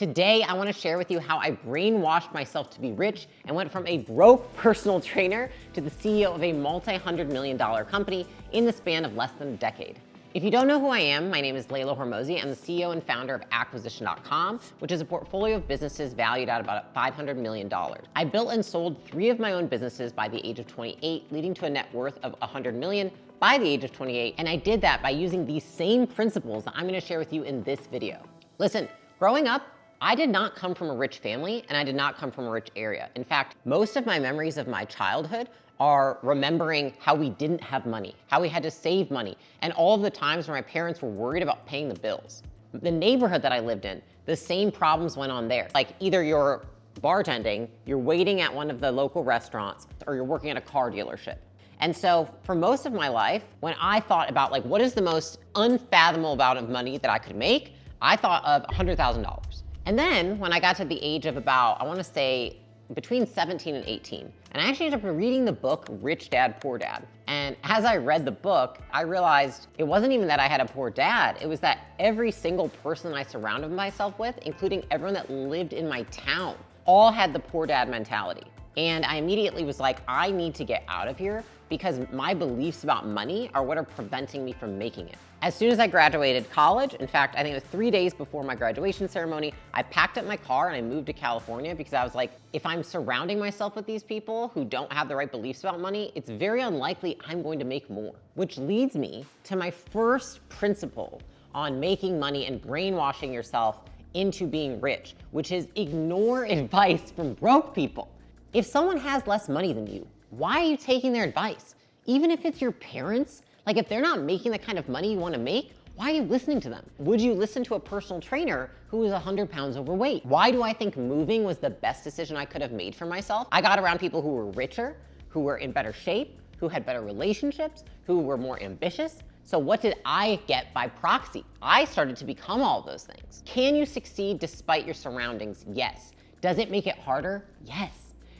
Today, I want to share with you how I brainwashed myself to be rich and went from a broke personal trainer to the CEO of a multi-$100 million company in the span of less than a decade. If you don't know who I am, my name is Layla Hormozi. I'm the CEO and founder of Acquisition.com, which is a portfolio of businesses valued at about $500 million. I built and sold 3 of my own businesses by the age of 28, leading to a net worth of $100 million by the age of 28. And I did that by using these same principles that I'm going to share with you in this video. Listen, growing up, I did not come from a rich family and I did not come from a rich area. In fact, most of my memories of my childhood are remembering how we didn't have money, how we had to save money, and all of the times where my parents were worried about paying the bills. The neighborhood that I lived in, the same problems went on there. Like either you're bartending, you're waiting at one of the local restaurants, or you're working at a car dealership. And so for most of my life, when I thought about like what is the most unfathomable amount of money that I could make, I thought of $100,000. And then when I got to the age of about, I wanna say between 17 and 18, and I actually ended up reading the book, Rich Dad, Poor Dad. And as I read the book, I realized it wasn't even that I had a poor dad, it was that every single person I surrounded myself with, including everyone that lived in my town, all had the poor dad mentality. And I immediately was like, I need to get out of here because my beliefs about money are what are preventing me from making it. As soon as I graduated college, in fact, I think it was 3 days before my graduation ceremony, I packed up my car and I moved to California because I was like, if I'm surrounding myself with these people who don't have the right beliefs about money, it's very unlikely I'm going to make more. Which leads me to my first principle on making money and brainwashing yourself into being rich, which is ignore advice from broke people. If someone has less money than you, why are you taking their advice? Even if it's your parents, like if they're not making the kind of money you want to make, why are you listening to them? Would you listen to a personal trainer who is 100 pounds overweight? Why do I think moving was the best decision I could have made for myself? I got around people who were richer, who were in better shape, who had better relationships, who were more ambitious. So what did I get by proxy? I started to become all of those things. Can you succeed despite your surroundings? Yes. Does it make it harder? Yes.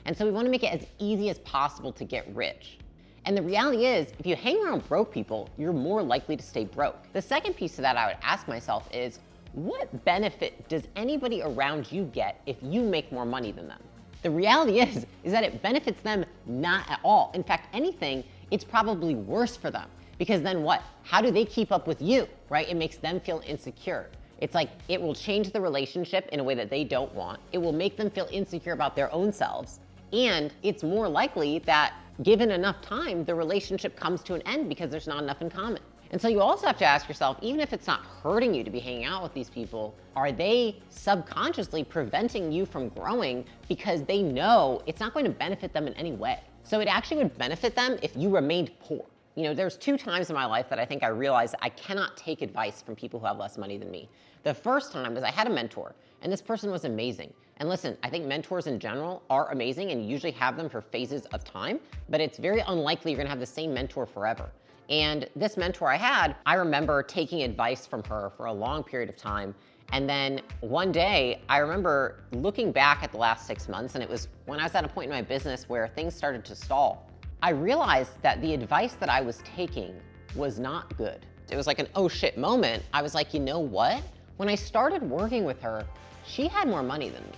And so we want to make it as easy as possible to get rich. And the reality is, if you hang around broke people, you're more likely to stay broke. The second piece of that I would ask myself is, what benefit does anybody around you get if you make more money than them? The reality is that it benefits them not at all. In fact, anything, it's probably worse for them. Because then what? How do they keep up with you, right? It makes them feel insecure. It's like, it will change the relationship in a way that they don't want. It will make them feel insecure about their own selves. And it's more likely that given enough time, the relationship comes to an end because there's not enough in common. And so you also have to ask yourself, even if it's not hurting you to be hanging out with these people, are they subconsciously preventing you from growing because they know it's not going to benefit them in any way? So it actually would benefit them if you remained poor. You know, there's 2 times in my life that I think I realized I cannot take advice from people who have less money than me. The first time was I had a mentor, and this person was amazing. And listen, I think mentors in general are amazing and you usually have them for phases of time, but it's very unlikely you're gonna have the same mentor forever. And this mentor I had, I remember taking advice from her for a long period of time. And then one day, I remember looking back at the last 6 months, and it was when I was at a point in my business where things started to stall. I realized that the advice that I was taking was not good. It was like an oh shit moment. I was like, you know what? When I started working with her, she had more money than me.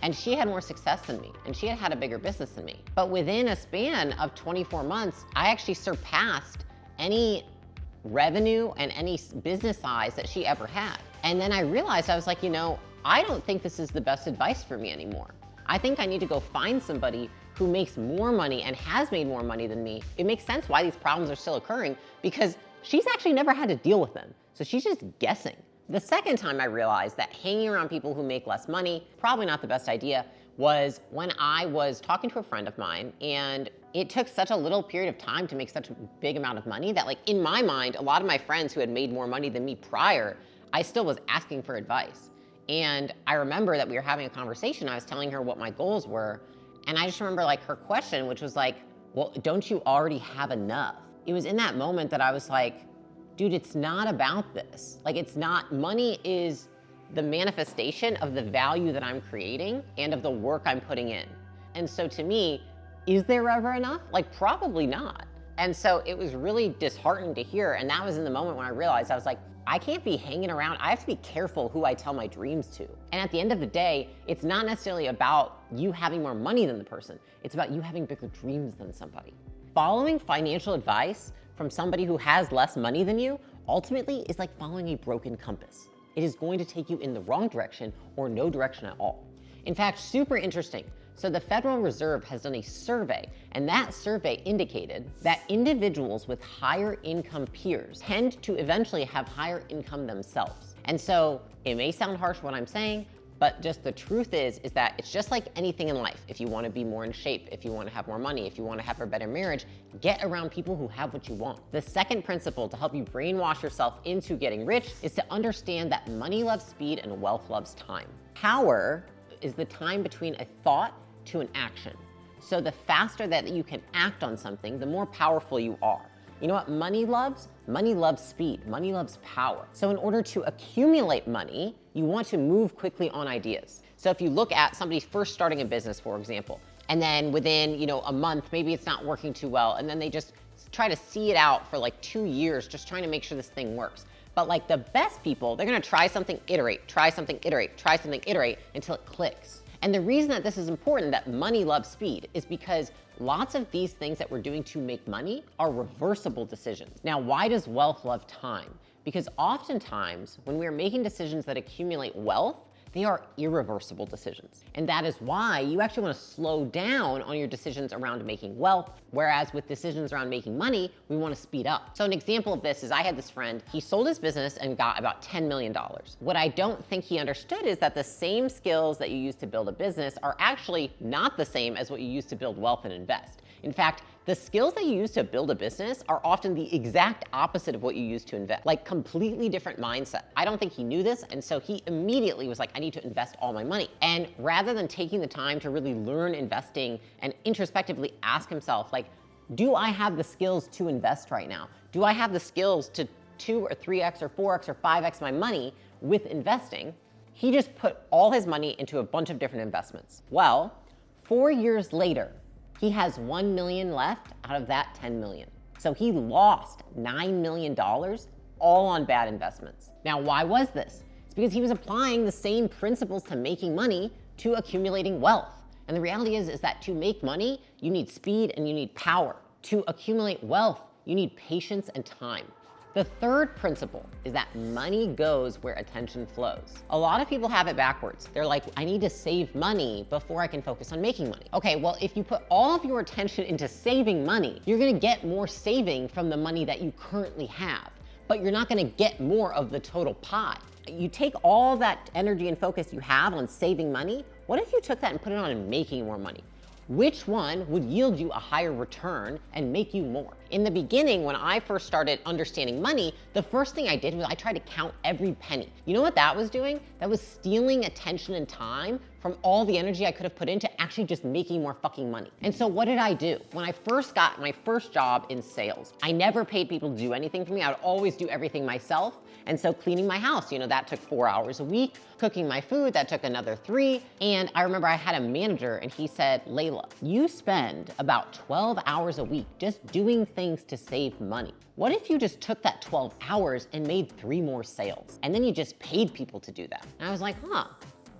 And she had more success than me, and she had had a bigger business than me. But within a span of 24 months, I actually surpassed any revenue and any business size that she ever had. And then I realized, I was like, you know, I don't think this is the best advice for me anymore. I think I need to go find somebody who makes more money and has made more money than me. It makes sense why these problems are still occurring because she's actually never had to deal with them. So she's just guessing. The second time I realized that hanging around people who make less money, probably not the best idea, was when I was talking to a friend of mine, and it took such a little period of time to make such a big amount of money that, like, in my mind, a lot of my friends who had made more money than me prior, I still was asking for advice. And I remember that we were having a conversation, I was telling her what my goals were, and I just remember like her question, which was like, well, don't you already have enough? It was in that moment that I was like, dude, it's not about this. Like, it's not, money is the manifestation of the value that I'm creating and of the work I'm putting in. And so to me, is there ever enough? Like, probably not. And so it was really disheartening to hear. And that was in the moment when I realized, I was like, I can't be hanging around. I have to be careful who I tell my dreams to. And at the end of the day, it's not necessarily about you having more money than the person. It's about you having bigger dreams than somebody. Following financial advice from somebody who has less money than you ultimately is like following a broken compass. It is going to take you in the wrong direction or no direction at all. In fact, super interesting. So the Federal Reserve has done a survey, and that survey indicated that individuals with higher income peers tend to eventually have higher income themselves. And so it may sound harsh what I'm saying, but just the truth is that it's just like anything in life. If you want to be more in shape, if you want to have more money, if you want to have a better marriage, get around people who have what you want. The second principle to help you brainwash yourself into getting rich is to understand that money loves speed and wealth loves time. Power is the time between a thought to an action. So the faster that you can act on something, the more powerful you are. You know what money loves? Money loves speed. Money loves power. So in order to accumulate money, you want to move quickly on ideas. So if you look at somebody first starting a business, for example, and then within, a month, maybe it's not working too well, and then they just try to see it out for like 2 years, just trying to make sure this thing works. But like the best people, they're gonna try something, iterate, try something, iterate, try something, iterate until it clicks. And the reason that this is important, that money loves speed, is because lots of these things that we're doing to make money are reversible decisions. Now, why does wealth love time? Because oftentimes, when we're making decisions that accumulate wealth, they are irreversible decisions. And that is why you actually want to slow down on your decisions around making wealth, whereas with decisions around making money, we want to speed up. So an example of this is I had this friend, he sold his business and got about $10 million. What I don't think he understood is that the same skills that you use to build a business are actually not the same as what you use to build wealth and invest. In fact, the skills that you use to build a business are often the exact opposite of what you use to invest, like completely different mindset. I don't think he knew this, and so he immediately was like, I need to invest all my money. And rather than taking the time to really learn investing and introspectively ask himself, like, do I have the skills to invest right now? Do I have the skills to 2 or 3x or 4x or 5x my money with investing? He just put all his money into a bunch of different investments. Well, 4 years later, he has 1 million left out of that 10 million. So he lost $9 million all on bad investments. Now, why was this? It's because he was applying the same principles to making money to accumulating wealth. And the reality is that to make money, you need speed and you need power. To accumulate wealth, you need patience and time. The third principle is that money goes where attention flows. A lot of people have it backwards. They're like, I need to save money before I can focus on making money. Okay, well, if you put all of your attention into saving money, you're gonna get more saving from the money that you currently have, but you're not gonna get more of the total pie. You take all that energy and focus you have on saving money, what if you took that and put it on making more money? Which one would yield you a higher return and make you more? In the beginning, when I first started understanding money, the first thing I did was I tried to count every penny. You know what that was doing? That was stealing attention and time from all the energy I could have put into actually just making more fucking money. And so what did I do? When I first got my first job in sales, I never paid people to do anything for me. I would always do everything myself. And so cleaning my house, that took 4 hours a week. Cooking my food, that took another 3. And I remember I had a manager and he said, Layla, you spend about 12 hours a week just doing things to save money. What if you just took that 12 hours and made 3 more sales? And then you just paid people to do that. And I was like,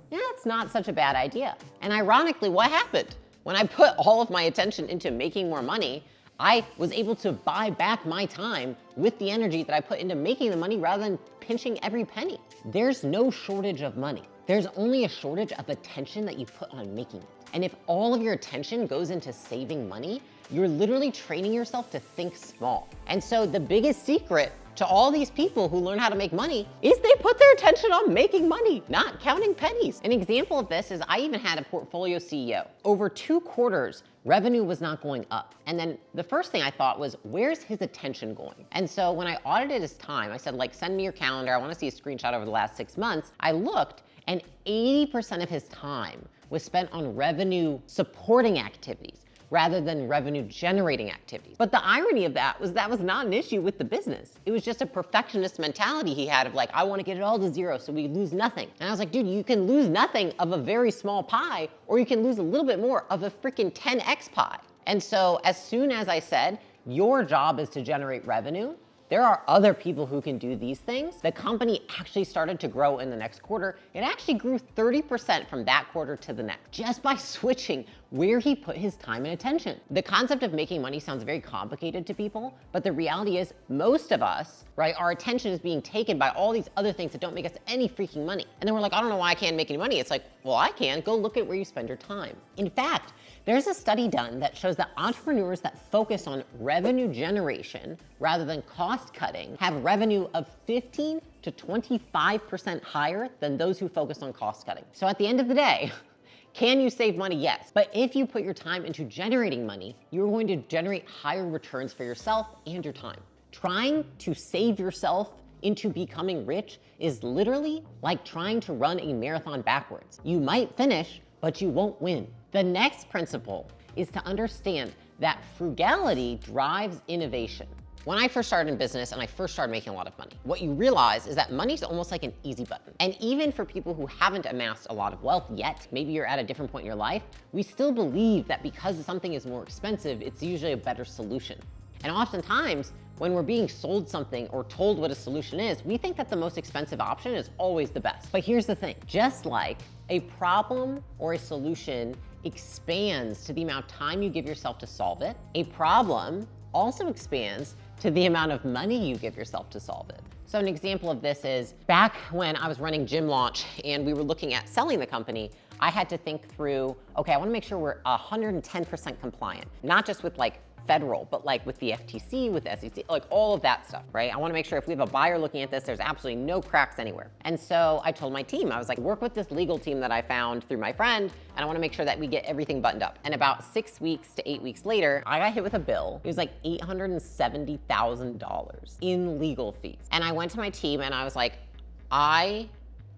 yeah, it's not such a bad idea. And ironically, what happened? When I put all of my attention into making more money, I was able to buy back my time with the energy that I put into making the money rather than pinching every penny. There's no shortage of money. There's only a shortage of attention that you put on making it. And if all of your attention goes into saving money, you're literally training yourself to think small. And so the biggest secret to all these people who learn how to make money is they put their attention on making money, not counting pennies. An example of this is I even had a portfolio CEO. Over 2 quarters, revenue was not going up. And then the first thing I thought was, where's his attention going? And so when I audited his time, I said, send me your calendar. I want to see a screenshot over the last 6 months. I looked, and 80% of his time was spent on revenue supporting activities rather than revenue generating activities. But the irony of that was not an issue with the business. It was just a perfectionist mentality he had of I want to get it all to 0 so we lose nothing. And I was like, dude, you can lose nothing of a very small pie, or you can lose a little bit more of a freaking 10x pie. And so as soon as I said, your job is to generate revenue. There are other people who can do these things. The company actually started to grow in the next quarter. It actually grew 30% from that quarter to the next, just by switching where he put his time and attention. The concept of making money sounds very complicated to people, but the reality is most of us, right, our attention is being taken by all these other things that don't make us any freaking money. And then we're like, I don't know why I can't make any money. It's like, well, I can. Go look at where you spend your time. In fact, there's a study done that shows that entrepreneurs that focus on revenue generation rather than cost cutting have revenue of 15 to 25% higher than those who focus on cost cutting. So at the end of the day, can you save money? Yes. But if you put your time into generating money, you're going to generate higher returns for yourself and your time. Trying to save yourself into becoming rich is literally like trying to run a marathon backwards. You might finish, but you won't win. The next principle is to understand that frugality drives innovation. When I first started in business and I first started making a lot of money, what you realize is that money's almost like an easy button. And even for people who haven't amassed a lot of wealth yet, maybe you're at a different point in your life, we still believe that because something is more expensive, it's usually a better solution. And oftentimes, when we're being sold something or told what a solution is, we think that the most expensive option is always the best. But here's the thing, just like a problem or a solution expands to the amount of time you give yourself to solve it, a problem also expands to the amount of money you give yourself to solve it. So an example of this is back when I was running Gym Launch and we were looking at selling the company, I had to think through, okay, I wanna make sure we're 110% compliant, not just with like federal, but like with the FTC, with the SEC, like all of that stuff, right? I wanna make sure if we have a buyer looking at this, there's absolutely no cracks anywhere. And so I told my team, I was like, work with this legal team that I found through my friend, and I wanna make sure that we get everything buttoned up. And about 6 weeks to 8 weeks later, I got hit with a bill. It was like $870,000 in legal fees. And I went to my team and I was like, I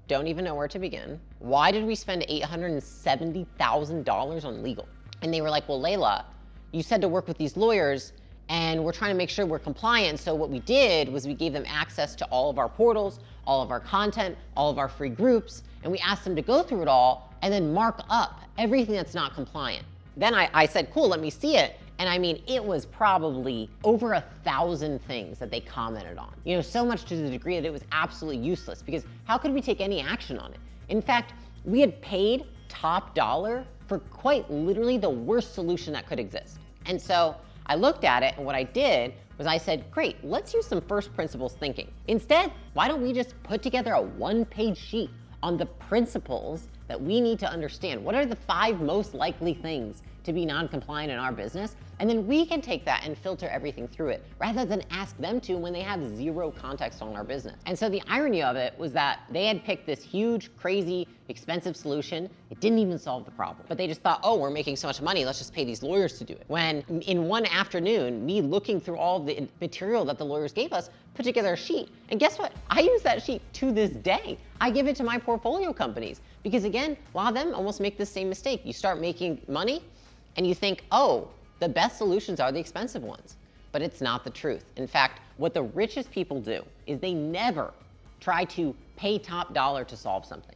don't even know where to begin. Why did we spend $870,000 on legal? And they were like, well, Layla, you said to work with these lawyers and we're trying to make sure we're compliant. So what we did was we gave them access to all of our portals, all of our content, all of our free groups, and we asked them to go through it all and then mark up everything that's not compliant. Then I said, cool, let me see it. And I mean, it was probably over 1,000 things that they commented on. You know, so much to the degree that it was absolutely useless because how could we take any action on it? In fact, we had paid top dollar for quite literally the worst solution that could exist. And so I looked at it and what I did was I said, great, let's use some first principles thinking. Instead, why don't we just put together a one-page sheet on the principles that we need to understand? What are the 5 most likely things to be non-compliant in our business? And then we can take that and filter everything through it rather than ask them to when they have 0 context on our business. And so the irony of it was that they had picked this huge, crazy, expensive solution. It didn't even solve the problem. But they just thought, oh, we're making so much money, let's just pay these lawyers to do it. When in one afternoon, me looking through all the material that the lawyers gave us, put together a sheet. And guess what? I use that sheet to this day. I give it to my portfolio companies because again, a lot of them almost make the same mistake. You start making money and you think, oh, the best solutions are the expensive ones. But it's not the truth. In fact, what the richest people do is they never try to pay top dollar to solve something.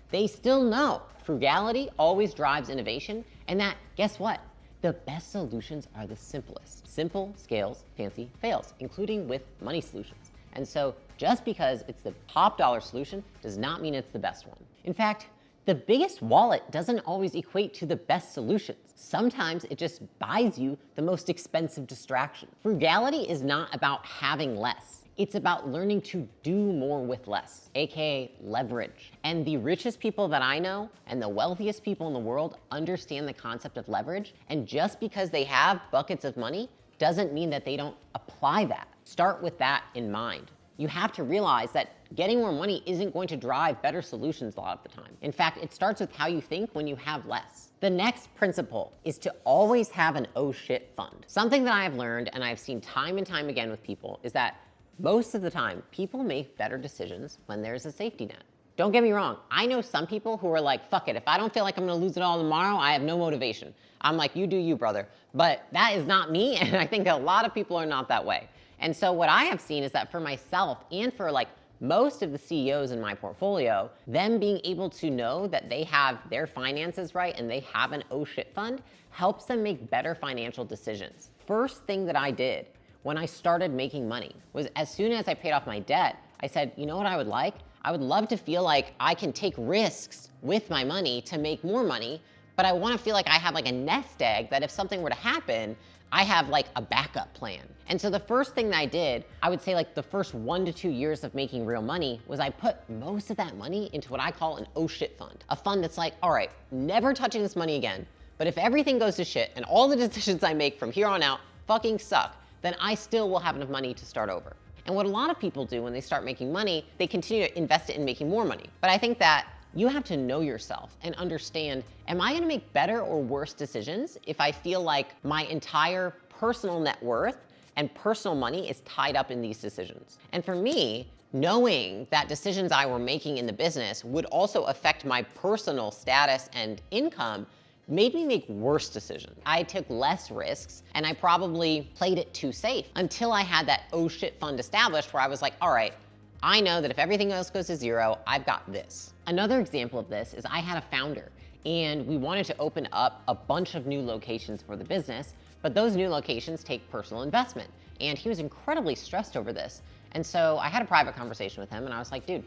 They still know frugality always drives innovation, and that, guess what? The best solutions are the simplest. Simple scales, fancy fails, including with money solutions. And so just because it's the top dollar solution does not mean it's the best one. In fact, the biggest wallet doesn't always equate to the best solutions. Sometimes it just buys you the most expensive distraction. Frugality is not about having less. It's about learning to do more with less, AKA leverage. And the richest people that I know and the wealthiest people in the world understand the concept of leverage. And just because they have buckets of money doesn't mean that they don't apply that. Start with that in mind. You have to realize that getting more money isn't going to drive better solutions a lot of the time. In fact, it starts with how you think when you have less. The next principle is to always have an oh shit fund. Something that I have learned and I've seen time and time again with people is that most of the time, people make better decisions when there's a safety net. Don't get me wrong, I know some people who are like, fuck it, if I don't feel like I'm gonna lose it all tomorrow, I have no motivation. I'm like, you do you, brother. But that is not me, and I think a lot of people are not that way. And so what I have seen is that for myself and for like most of the CEOs in my portfolio, them being able to know that they have their finances right and they have an oh shit fund helps them make better financial decisions. first thing that I did when I started making money was, as soon as I paid off my debt, I said, you know what I would like? I would love to feel like I can take risks with my money to make more money, but I want to feel like I have like a nest egg that if something were to happen, I have like a backup plan. And so the first thing that I did, I would say like the first 1 to 2 years of making real money, was I put most of that money into what I call an oh shit fund. A fund that's like, all right, never touching this money again, but if everything goes to shit and all the decisions I make from here on out fucking suck, then I still will have enough money to start over. And what a lot of people do when they start making money, they continue to invest it in making more money. But I think that you have to know yourself and understand, am I gonna make better or worse decisions if I feel like my entire personal net worth and personal money is tied up in these decisions? And for me, knowing that decisions I were making in the business would also affect my personal status and income made me make worse decisions. I took less risks and I probably played it too safe until I had that oh shit fund established where I was like, all right, I know that if everything else goes to zero, I've got this. Another example of this is I had a founder and we wanted to open up a bunch of new locations for the business, but those new locations take personal investment. And he was incredibly stressed over this. And so I had a private conversation with him and I was like, dude,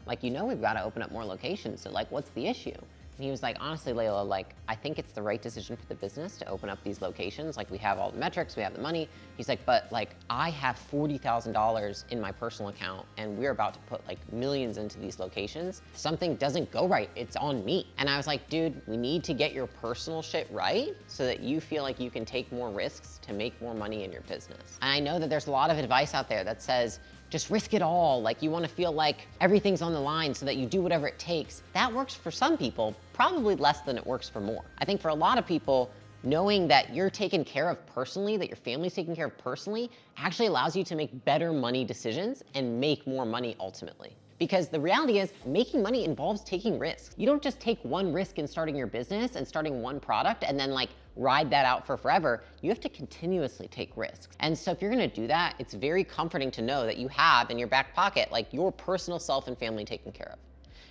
like, you know, we've got to open up more locations. So like, what's the issue? And he was like, honestly, Layla, like, I think it's the right decision for the business to open up these locations. Like, we have all the metrics, we have the money. He's like, but like, I have $40,000 in my personal account and we're about to put like millions into these locations. Something doesn't go right, it's on me. And I was like, dude, we need to get your personal shit right so that you feel like you can take more risks to make more money in your business. And I know that there's a lot of advice out there that says, just risk it all. Like, you want to feel like everything's on the line so that you do whatever it takes. That works for some people, probably less than it works for more. I think for a lot of people, knowing that you're taken care of personally, that your family's taken care of personally, actually allows you to make better money decisions and make more money ultimately. Because the reality is, making money involves taking risks. You don't just take one risk in starting your business and starting one product and then like ride that out for forever. You have to continuously take risks. And so if you're gonna do that, it's very comforting to know that you have in your back pocket like your personal self and family taken care of.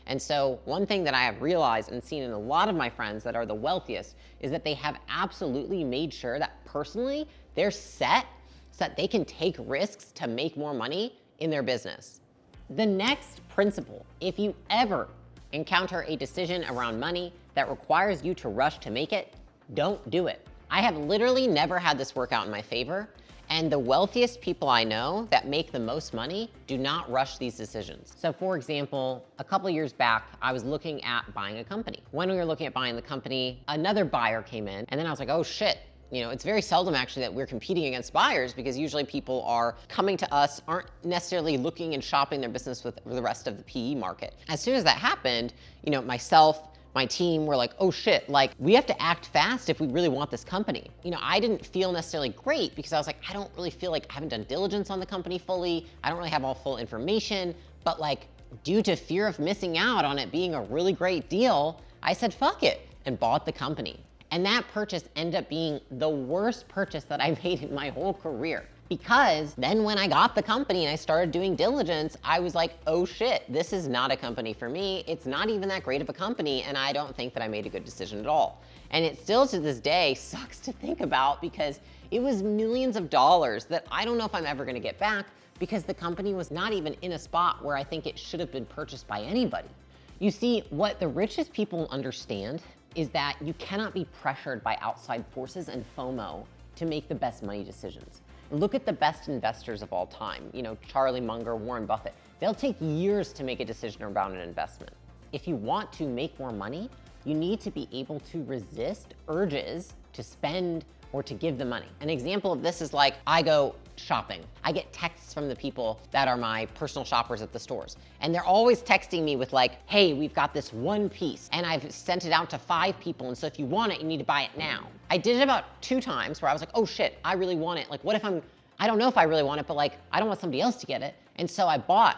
And so one thing that I have realized and seen in a lot of my friends that are the wealthiest is that they have absolutely made sure that personally they're set so that they can take risks to make more money in their business. The next principle, if you ever encounter a decision around money that requires you to rush to make it, don't do it. I have literally never had this work out in my favor, and the wealthiest people I know that make the most money do not rush these decisions. So for example, a couple of years back, I was looking at buying a company. When we were looking at buying the company, another buyer came in, and then I was like, oh shit. You know, it's very seldom actually that we're competing against buyers because usually people are coming to us, aren't necessarily looking and shopping their business with the rest of the PE market. As soon as that happened, you know, myself, my team were like, oh shit, like we have to act fast if we really want this company. You know, I didn't feel necessarily great because I was like, I don't really feel like I haven't done diligence on the company fully. I don't really have all full information, but like due to fear of missing out on it being a really great deal, I said, fuck it, and bought the company. And that purchase ended up being the worst purchase that I made in my whole career. Because then when I got the company and I started doing diligence, I was like, oh shit, this is not a company for me. It's not even that great of a company, and I don't think that I made a good decision at all. And it still to this day sucks to think about because it was millions of dollars that I don't know if I'm ever gonna get back because the company was not even in a spot where I think it should have been purchased by anybody. You see, what the richest people understand is that you cannot be pressured by outside forces and FOMO to make the best money decisions. Look at the best investors of all time, you know, Charlie Munger, Warren Buffett. They'll take years to make a decision around an investment. If you want to make more money, you need to be able to resist urges to spend or to give the money. An example of this is like, I go shopping. I get texts from the people that are my personal shoppers at the stores. And they're always texting me with like, hey, we've got this one piece and I've sent it out to 5 people. And so if you want it, you need to buy it now. I did it about 2 times where I was like, oh shit, I really want it. Like, what if I don't know if I really want it, but like, I don't want somebody else to get it. And so I bought.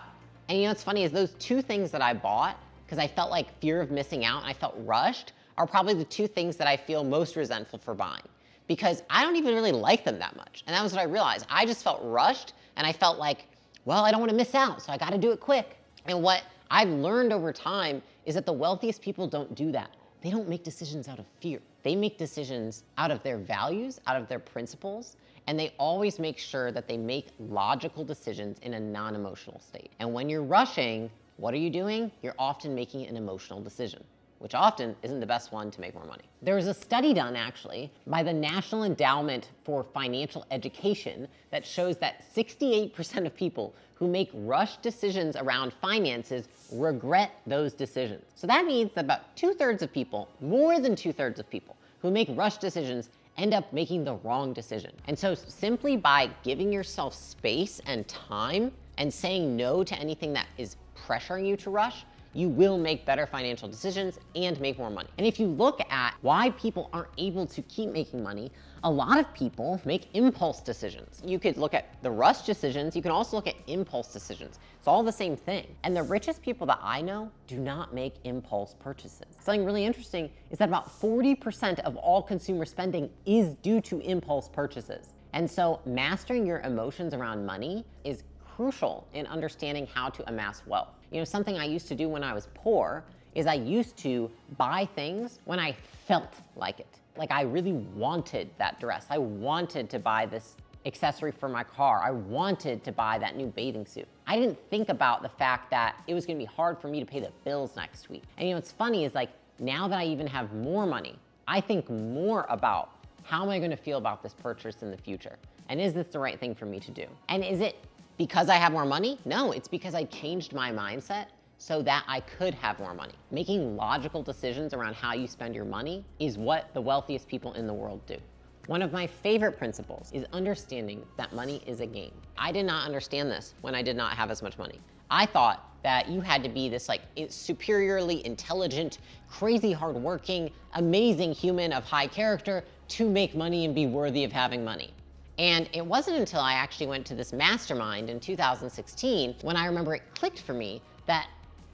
And you know what's funny is those 2 things that I bought, because I felt like fear of missing out and I felt rushed, are probably the 2 things that I feel most resentful for buying. Because I don't even really like them that much. And that was what I realized. I just felt rushed and I felt like, well, I don't want to miss out, so I got to do it quick. And what I've learned over time is that the wealthiest people don't do that. They don't make decisions out of fear. They make decisions out of their values, out of their principles, and they always make sure that they make logical decisions in a non-emotional state. And when you're rushing, what are you doing? You're often making an emotional decision, which often isn't the best one to make more money. There was a study done actually by the National Endowment for Financial Education that shows that 68% of people who make rushed decisions around finances regret those decisions. So that means that about 2/3 of people, more than 2/3 of people who make rushed decisions end up making the wrong decision. And so simply by giving yourself space and time and saying no to anything that is pressuring you to rush, you will make better financial decisions and make more money. And if you look at why people aren't able to keep making money, a lot of people make impulse decisions. You could look at the rush decisions, you can also look at impulse decisions. It's all the same thing. And the richest people that I know do not make impulse purchases. Something really interesting is that about 40% of all consumer spending is due to impulse purchases. And so mastering your emotions around money is crucial in understanding how to amass wealth. You know, something I used to do when I was poor is I used to buy things when I felt like it. Like I really wanted that dress. I wanted to buy this accessory for my car. I wanted to buy that new bathing suit. I didn't think about the fact that it was gonna be hard for me to pay the bills next week. And you know, what's funny is like, now that I even have more money, I think more about how am I gonna feel about this purchase in the future? And is this the right thing for me to do? And is it because I have more money? No, it's because I changed my mindset so that I could have more money. Making logical decisions around how you spend your money is what the wealthiest people in the world do. One of my favorite principles is understanding that money is a game. I did not understand this when I did not have as much money. I thought that you had to be this like superiorly intelligent, crazy hardworking, amazing human of high character to make money and be worthy of having money. And it wasn't until I actually went to this mastermind in 2016 when I remember it clicked for me that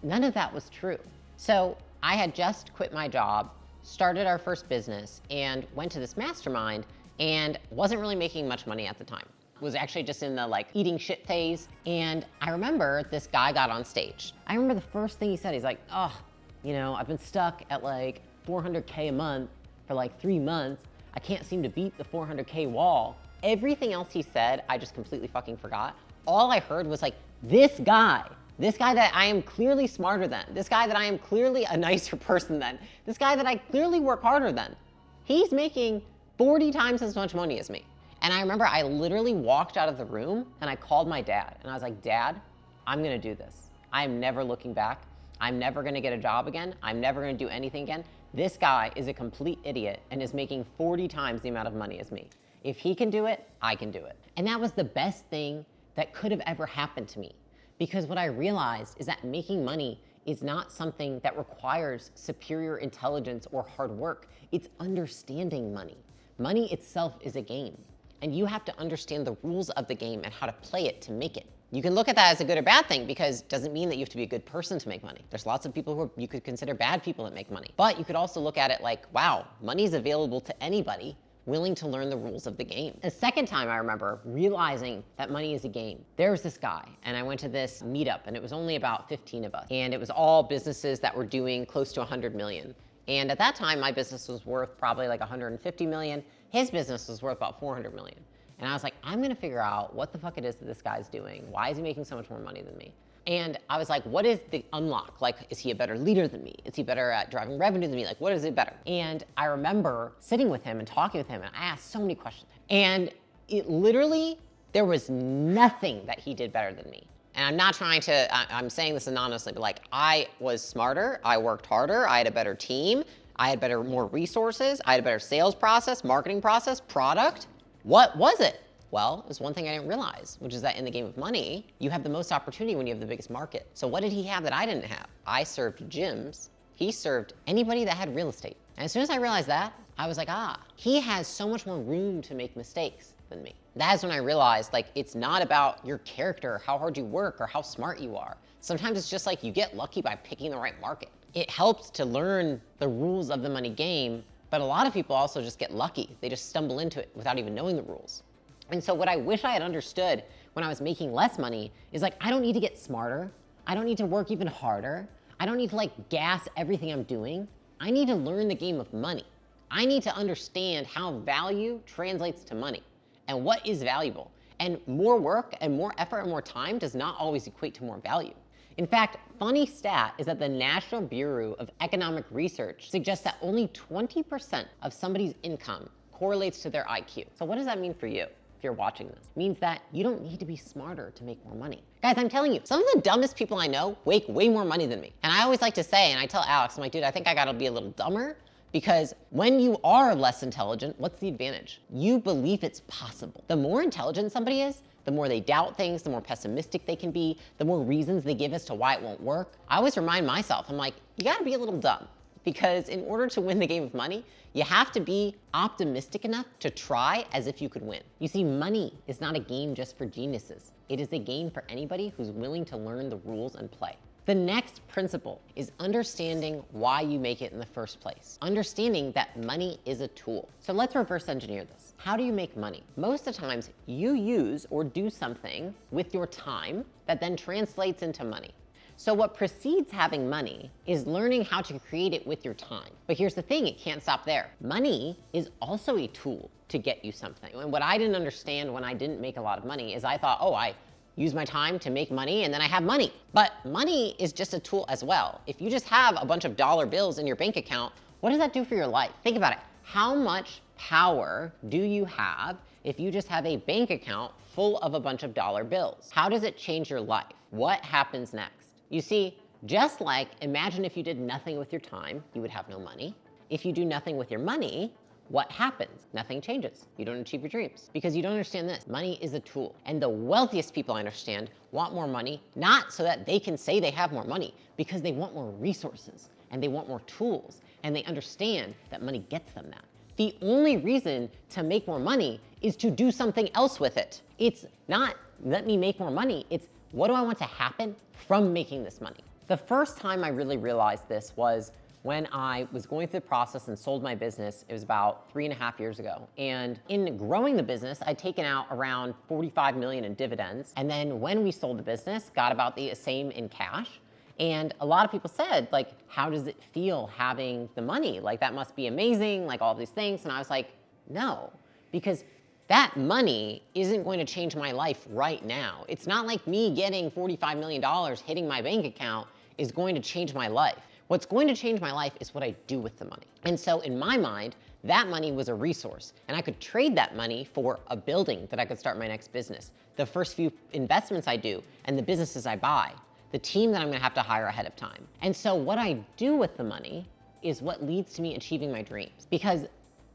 none of that was true. So I had just quit my job, started our first business, and went to this mastermind and wasn't really making much money at the time. Was actually just in the like eating shit phase. And I remember this guy got on stage. I remember the first thing he said, he's like, oh, you know, I've been stuck at like 400K a month for like 3 months. I can't seem to beat the 400K wall. Everything else he said, I just completely fucking forgot. All I heard was like, this guy that I am clearly smarter than, this guy that I am clearly a nicer person than, this guy that I clearly work harder than, he's making 40 times as much money as me. And I remember I literally walked out of the room and I called my dad and I was like, Dad, I'm gonna do this. I am never looking back. I'm never gonna get a job again. I'm never gonna do anything again. This guy is a complete idiot and is making 40 times the amount of money as me. If he can do it, I can do it. And that was the best thing that could have ever happened to me. Because what I realized is that making money is not something that requires superior intelligence or hard work. It's understanding money. Money itself is a game. And you have to understand the rules of the game and how to play it to make it. You can look at that as a good or bad thing because it doesn't mean that you have to be a good person to make money. There's lots of people who you could consider bad people that make money. But you could also look at it like, wow, money is available to anybody willing to learn the rules of the game. The second time I remember realizing that money is a game, there was this guy and I went to this meetup and it was only about 15 of us. And it was all businesses that were doing close to 100 million. And at that time, my business was worth probably like 150 million. His business was worth about 400 million. And I was like, I'm gonna figure out what the fuck it is that this guy's doing. Why is he making so much more money than me? And I was like, what is the unlock? Like, is he a better leader than me? Is he better at driving revenue than me? Like, what is it better? And I remember sitting with him and talking with him and I asked so many questions. And it literally, there was nothing that he did better than me. And I'm not trying to, I'm saying this anonymously, but like I was smarter, I worked harder, I had a better team, I had more resources, I had a better sales process, marketing process, product. What was it? Well, there's one thing I didn't realize, which is that in the game of money, you have the most opportunity when you have the biggest market. So what did he have that I didn't have? I served gyms. He served anybody that had real estate. And as soon as I realized that, I was like, he has so much more room to make mistakes than me. That's when I realized like, it's not about your character, how hard you work or how smart you are. Sometimes it's just like you get lucky by picking the right market. It helps to learn the rules of the money game, but a lot of people also just get lucky. They just stumble into it without even knowing the rules. And so what I wish I had understood when I was making less money is like, I don't need to get smarter. I don't need to work even harder. I don't need to like gas everything I'm doing. I need to learn the game of money. I need to understand how value translates to money. and what is valuable. And more work and more effort and more time does not always equate to more value. In fact, funny stat is that the National Bureau of Economic Research suggests that only 20% of somebody's income correlates to their IQ. So what does that mean for you? If you're watching this, it means that you don't need to be smarter to make more money. Guys, I'm telling you, some of the dumbest people I know make way more money than me. And I always like to say, and I tell Alex, I'm like, dude, I think I gotta be a little dumber, because when you are less intelligent, what's the advantage? You believe it's possible. The more intelligent somebody is, the more they doubt things, the more pessimistic they can be, the more reasons they give as to why it won't work. I always remind myself, I'm like, you gotta be a little dumb. Because in order to win the game of money, you have to be optimistic enough to try as if you could win. You see, money is not a game just for geniuses. It is a game for anybody who's willing to learn the rules and play. The next principle is understanding why you make it in the first place. Understanding that money is a tool. So let's reverse engineer this. How do you make money? Most of the times you use or do something with your time that then translates into money. So what precedes having money is learning how to create it with your time. But here's the thing, it can't stop there. Money is also a tool to get you something. And what I didn't understand when I didn't make a lot of money is I thought, oh, I use my time to make money and then I have money. But money is just a tool as well. If you just have a bunch of dollar bills in your bank account, what does that do for your life? Think about it. How much power do you have if you just have a bank account full of a bunch of dollar bills? How does it change your life? What happens next? You see, just like imagine if you did nothing with your time, you would have no money. If you do nothing with your money, what happens? Nothing changes. You don't achieve your dreams because you don't understand this. Money is a tool. And the wealthiest people I understand want more money, not so that they can say they have more money, because they want more resources and they want more tools and they understand that money gets them that. The only reason to make more money is to do something else with it. It's not let me make more money, it's what do I want to happen from making this money? The first time I really realized this was when I was going through the process and sold my business. It was about 3.5 years ago. And in growing the business, I'd taken out around 45 million in dividends. And then when we sold the business, got about the same in cash. And a lot of people said, like, how does it feel having the money? Like, that must be amazing, like all these things. And I was like, no, because that money isn't going to change my life right now. It's not like me getting $45 million hitting my bank account is going to change my life. What's going to change my life is what I do with the money. And so in my mind, that money was a resource, and I could trade that money for a building that I could start my next business, the first few investments I do, and the businesses I buy, the team that I'm gonna have to hire ahead of time. And so what I do with the money is what leads to me achieving my dreams, because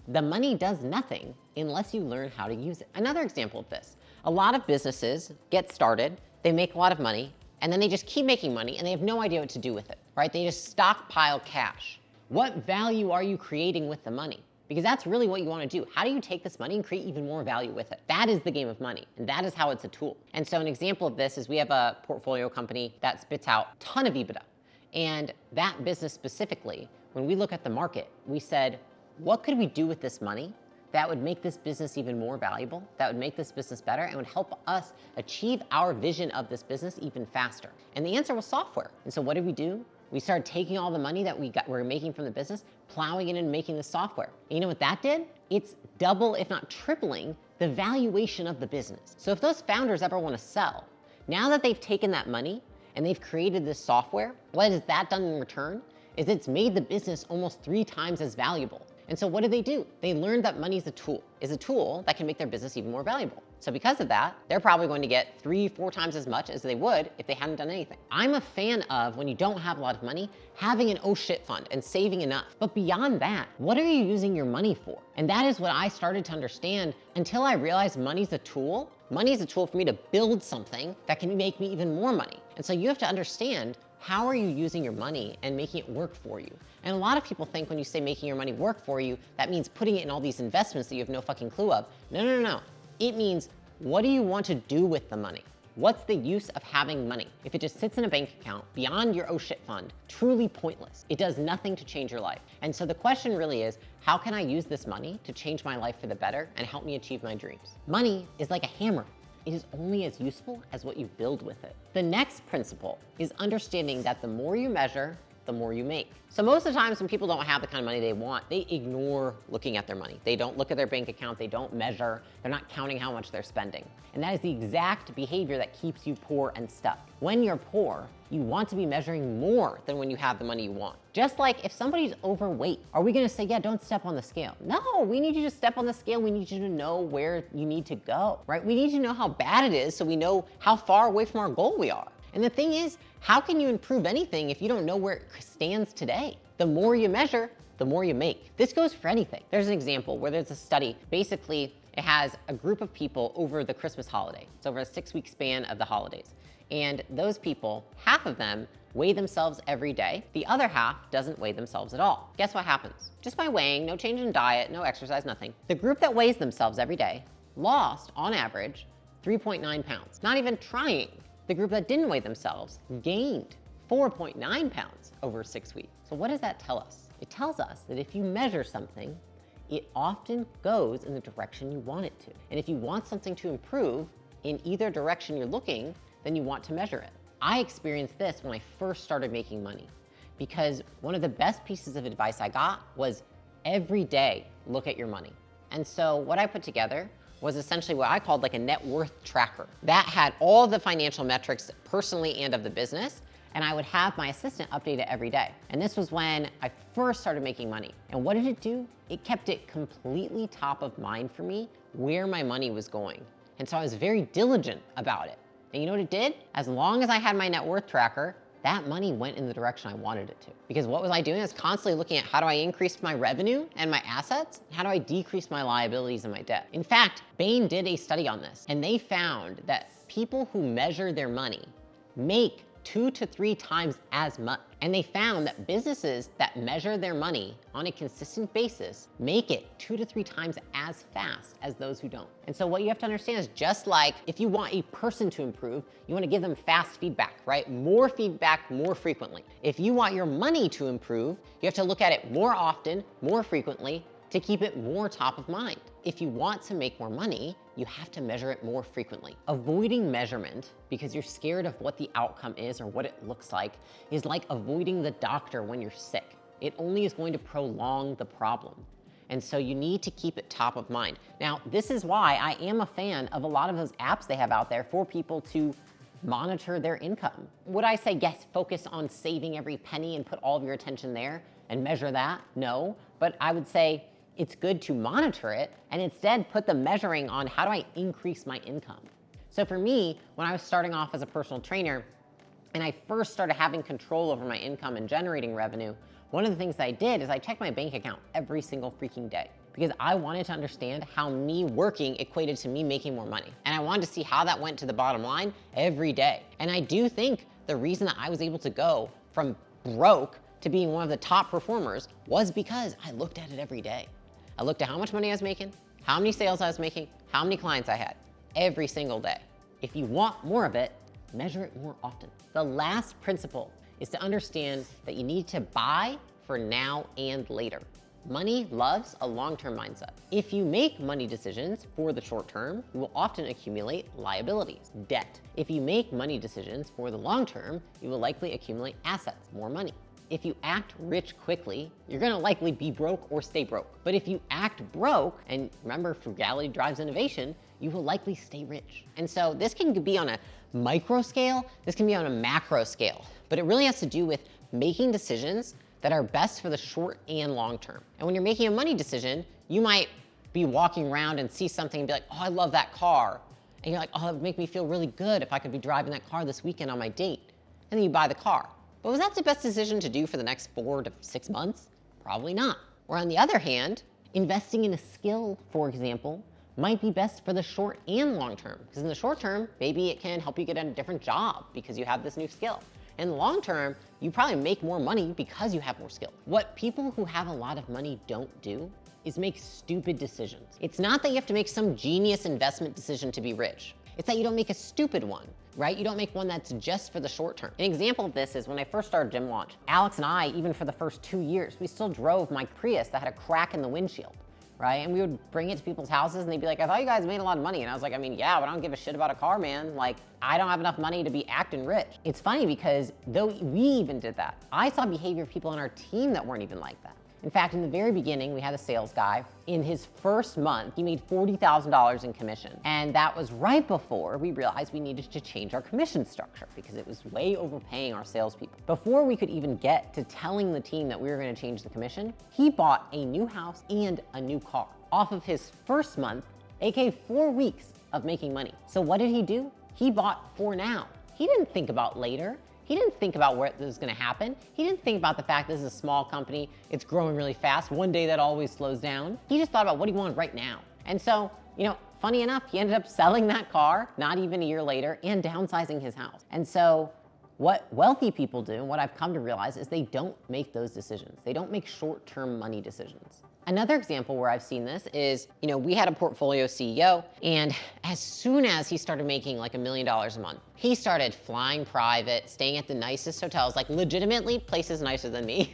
the money does nothing unless you learn how to use it. Another example of this, a lot of businesses get started, they make a lot of money, and then they just keep making money and they have no idea what to do with it, right? They just stockpile cash. What value are you creating with the money? Because that's really what you want to do. How do you take this money and create even more value with it? That is the game of money, and that is how it's a tool. And so an example of this is we have a portfolio company that spits out a ton of EBITDA. And that business specifically, when we look at the market, we said, what could we do with this money that would make this business even more valuable, that would make this business better, and would help us achieve our vision of this business even faster? And the answer was software. And so what did we do? We started taking all the money that we're making from the business, plowing it in and making the software. And you know what that did? It's double, if not tripling, the valuation of the business. So if those founders ever want to sell, now that they've taken that money and they've created this software, what has that done in return? Is it's made the business almost 3 times as valuable. And so what do? They learned that money is a tool that can make their business even more valuable. So because of that, they're probably going to get 3-4 times as much as they would if they hadn't done anything. I'm a fan of, when you don't have a lot of money, having an oh shit fund and saving enough. But beyond that, what are you using your money for? And that is what I started to understand until I realized money's a tool. Money is a tool for me to build something that can make me even more money. And so you have to understand, how are you using your money and making it work for you? And a lot of people think when you say making your money work for you, that means putting it in all these investments that you have no fucking clue of. No. It means, what do you want to do with the money? What's the use of having money? If it just sits in a bank account beyond your oh shit fund, truly pointless. It does nothing to change your life. And so the question really is, how can I use this money to change my life for the better and help me achieve my dreams? Money is like a hammer. It is only as useful as what you build with it. The next principle is understanding that the more you measure, the more you make. So most of the times when people don't have the kind of money they want, they ignore looking at their money. They don't look at their bank account, they don't measure, they're not counting how much they're spending. And that is the exact behavior that keeps you poor and stuck. When you're poor, you want to be measuring more than when you have the money you want. Just like if somebody's overweight, are we gonna say, yeah, don't step on the scale? No, we need you to step on the scale. We need you to know where you need to go, right? We need you to know how bad it is so we know how far away from our goal we are. And the thing is, how can you improve anything if you don't know where it stands today? The more you measure, the more you make. This goes for anything. There's an example where there's a study. Basically, it has a group of people over the Christmas holiday. It's over a 6-week span of the holidays. And those people, half of them weigh themselves every day. The other half doesn't weigh themselves at all. Guess what happens? Just by weighing, no change in diet, no exercise, nothing. The group that weighs themselves every day lost, on average, 3.9 pounds. Not even trying. The group that didn't weigh themselves gained 4.9 pounds over 6 weeks. So what does that tell us? It tells us that if you measure something, it often goes in the direction you want it to. And if you want something to improve in either direction you're looking, then you want to measure it. I experienced this when I first started making money, because one of the best pieces of advice I got was every day look at your money. And so what I put together was essentially what I called like a net worth tracker. That had all the financial metrics personally and of the business, and I would have my assistant update it every day. And this was when I first started making money. And what did it do? It kept it completely top of mind for me where my money was going. And so I was very diligent about it. And you know what it did? As long as I had my net worth tracker, that money went in the direction I wanted it to. Because what was I doing? I was constantly looking at how do I increase my revenue and my assets? How do I decrease my liabilities and my debt? In fact, Bain did a study on this, and they found that people who measure their money make 2 to 3 times as much. And they found that businesses that measure their money on a consistent basis make it 2 to 3 times as fast as those who don't. And so what you have to understand is, just like if you want a person to improve, you want to give them fast feedback, right? More feedback more frequently. If you want your money to improve, you have to look at it more often, more frequently, to keep it more top of mind. If you want to make more money, you have to measure it more frequently. Avoiding measurement because you're scared of what the outcome is or what it looks like is like avoiding the doctor when you're sick. It only is going to prolong the problem. And so you need to keep it top of mind. Now, this is why I am a fan of a lot of those apps they have out there for people to monitor their income. Would I say, yes, focus on saving every penny and put all of your attention there and measure that? No, but I would say, it's good to monitor it and instead put the measuring on how do I increase my income. So for me, when I was starting off as a personal trainer and I first started having control over my income and generating revenue, one of the things that I did is I checked my bank account every single freaking day because I wanted to understand how me working equated to me making more money. And I wanted to see how that went to the bottom line every day. And I do think the reason that I was able to go from broke to being one of the top performers was because I looked at it every day. I looked at how much money I was making, how many sales I was making, how many clients I had, every single day. If you want more of it, measure it more often. The last principle is to understand that you need to buy for now and later. Money loves a long-term mindset. If you make money decisions for the short term, you will often accumulate liabilities, debt. If you make money decisions for the long term, you will likely accumulate assets, more money. If you act rich quickly, you're gonna likely be broke or stay broke. But if you act broke, and remember, frugality drives innovation, you will likely stay rich. And so this can be on a micro scale, this can be on a macro scale, but it really has to do with making decisions that are best for the short and long term. And when you're making a money decision, you might be walking around and see something and be like, oh, I love that car. And you're like, oh, it would make me feel really good if I could be driving that car this weekend on my date. And then you buy the car. But was that the best decision to do for the next 4 to 6 months? Probably not. Or on the other hand, investing in a skill, for example, might be best for the short and long term. Because in the short term, maybe it can help you get a different job because you have this new skill. In the long term, you probably make more money because you have more skill. What people who have a lot of money don't do is make stupid decisions. It's not that you have to make some genius investment decision to be rich. It's that you don't make a stupid one, right? You don't make one that's just for the short term. An example of this is when I first started Gym Launch, Alex and I, even for the first 2 years, we still drove my Prius that had a crack in the windshield. right? And we would bring it to people's houses and they'd be like, I thought you guys made a lot of money. And I was like, I mean, yeah, but I don't give a shit about a car, man. Like, I don't have enough money to be acting rich. It's funny because though we even did that, I saw behavior of people on our team that weren't even like that. In fact, in the very beginning, we had a sales guy. In his first month, he made $40,000 in commission. And that was right before we realized we needed to change our commission structure because it was way overpaying our salespeople. Before we could even get to telling the team that we were gonna change the commission, he bought a new house and a new car off of his first month, aka 4 weeks of making money. So what did he do? He bought for now. He didn't think about later. He didn't think about where this was gonna happen. He didn't think about the fact this is a small company, it's growing really fast. One day that always slows down. He just thought about what he wanted right now. And so, funny enough, he ended up selling that car not even a year later and downsizing his house. And so what wealthy people do, and what I've come to realize, is they don't make those decisions. They don't make short-term money decisions. Another example where I've seen this is, we had a portfolio CEO, and as soon as he started making like $1 million a month, he started flying private, staying at the nicest hotels, like legitimately places nicer than me.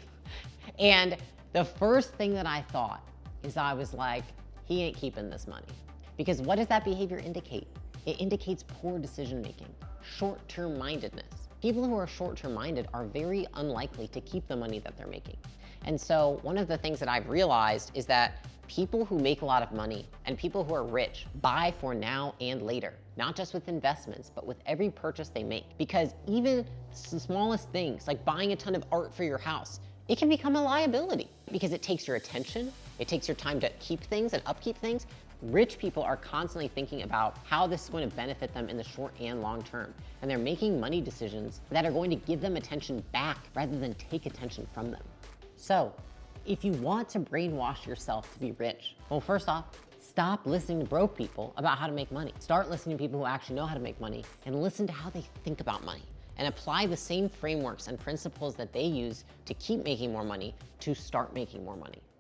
And the first thing that I thought is I was like, he ain't keeping this money. Because what does that behavior indicate? It indicates poor decision making, short-term mindedness. People who are short-term minded are very unlikely to keep the money that they're making. And so one of the things that I've realized is that people who make a lot of money and people who are rich buy for now and later, not just with investments, but with every purchase they make. Because even the smallest things, like buying a ton of art for your house, it can become a liability because it takes your attention, it takes your time to keep things and upkeep things. Rich people are constantly thinking about how this is going to benefit them in the short and long term. And they're making money decisions that are going to give them attention back rather than take attention from them. So, if you want to brainwash yourself to be rich, well, first off, stop listening to broke people about how to make money. Start listening to people who actually know how to make money and listen to how they think about money and apply the same frameworks and principles that they use to keep making more money to start making more money.